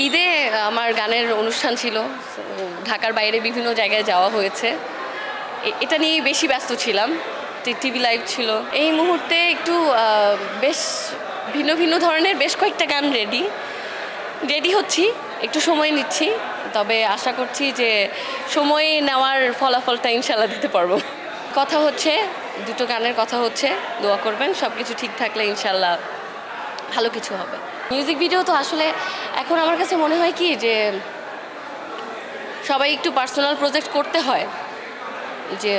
ঈদে আমার গানের অনুষ্ঠান ছিল, ঢাকার বাইরে বিভিন্ন জায়গায় যাওয়া হয়েছে, এটা নিয়েই বেশি ব্যস্ত ছিলাম। টিভি লাইভ ছিল। এই মুহূর্তে একটু বেশ ভিন্ন ভিন্ন ধরনের বেশ কয়েকটা গান রেডি হচ্ছি, একটু সময় নিচ্ছি, তবে আশা করছি যে সময় নেওয়ার ফলাফলটা ইনশাল্লাহ দিতে পারবো। কথা হচ্ছে, দুটো গানের কথা হচ্ছে, দোয়া করবেন, সব কিছু ঠিক থাকলে ইনশাল্লাহ ভালো কিছু হবে। মিউজিক ভিডিও তো আসলে এখন আমার কাছে মনে হয় কি যে সবাই একটু পার্সোনাল প্রজেক্ট করতে হয়, যে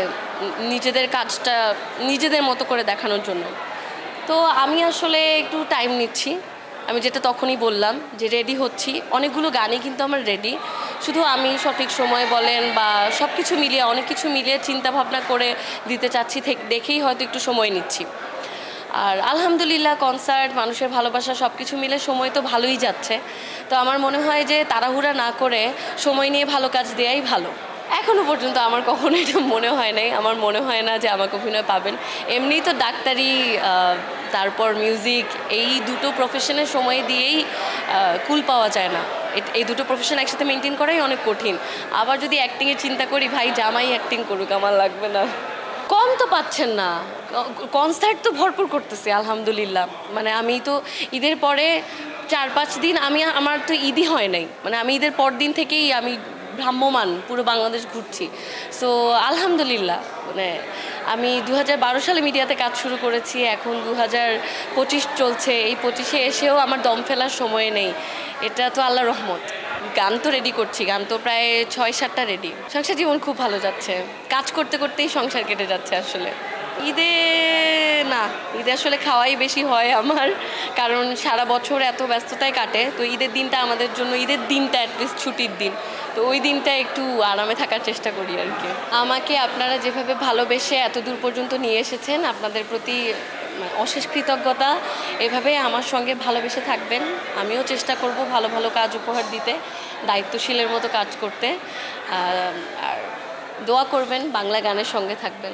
নিজেদের কাজটা নিজেদের মতো করে দেখানোর জন্য। তো আমি আসলে একটু টাইম নিচ্ছি। আমি যেটা তখনই বললাম যে রেডি হচ্ছি, অনেকগুলো গানই কিন্তু আমার রেডি, শুধু আমি সঠিক সময় বলেন বা সব কিছু মিলিয়ে অনেক কিছু মিলিয়ে চিন্তা ভাবনা করে দিতে চাচ্ছি, দেখেই হয়তো একটু সময় নিচ্ছি। আর আলহামদুলিল্লাহ কনসার্ট, মানুষের ভালোবাসা সব কিছু মিলে সময় তো ভালোই যাচ্ছে। তো আমার মনে হয় যে তাড়াহুড়া না করে সময় নিয়ে ভালো কাজ দেওয়াই ভালো। এখনও পর্যন্ত আমার কখনো এটা মনে হয় নাই, আমার মনে হয় না যে আমাকে অভিনয় পাবেন। এমনিই তো ডাক্তারি তারপর মিউজিক, এই দুটো প্রফেশনের সময় দিয়েই কুল পাওয়া যায় না। এই দুটো প্রফেশন একসাথে মেনটেন করাই অনেক কঠিন। আবার যদি অ্যাক্টিংয়ের চিন্তা করি, ভাই জামাই অ্যাক্টিং করুক, আমার লাগবে না। কম তো পাচ্ছেন না, কনসার্ট তো ভরপুর করতেছি আলহামদুলিল্লাহ। মানে আমি তো ঈদের পরে 4-5 দিন আমার তো ঈদই হয় নাই, মানে আমি ঈদের পর দিন থেকেই আমি ভ্রাম্যমান পুরো বাংলাদেশ ঘুরছি। সো আলহামদুলিল্লাহ, মানে আমি 2012 সালে মিডিয়াতে কাজ শুরু করেছি, এখন 2025 চলছে। এই 25-এ এসেও আমার দম ফেলার সময় নেই, এটা তো আল্লাহর রহমত। গান তো রেডি করছি, গান তো প্রায় 6-7টা রেডি। সংসার জীবন খুব ভালো যাচ্ছে, কাজ করতে করতেই সংসার কেটে যাচ্ছে আসলে। ঈদে না, ঈদে আসলে খাওয়াই বেশি হয় আমার, কারণ সারা বছর এত ব্যস্ততায় কাটে। তো ঈদের দিনটা আমাদের জন্য, ঈদের দিনটা অ্যাটলিস্ট ছুটির দিন, তো ওই দিনটা একটু আরামে থাকার চেষ্টা করি আর কি। আমাকে আপনারা যেভাবে ভালোবেসে এত দূর পর্যন্ত নিয়ে এসেছেন, আপনাদের প্রতি অশেষ কৃতজ্ঞতা। এভাবে আমার সঙ্গে ভালোবেসে থাকবেন, আমিও চেষ্টা করব ভালো ভালো কাজ উপহার দিতে, দায়িত্বশীলের মতো কাজ করতে। আর দোয়া করবেন, বাংলা গানের সঙ্গে থাকবেন।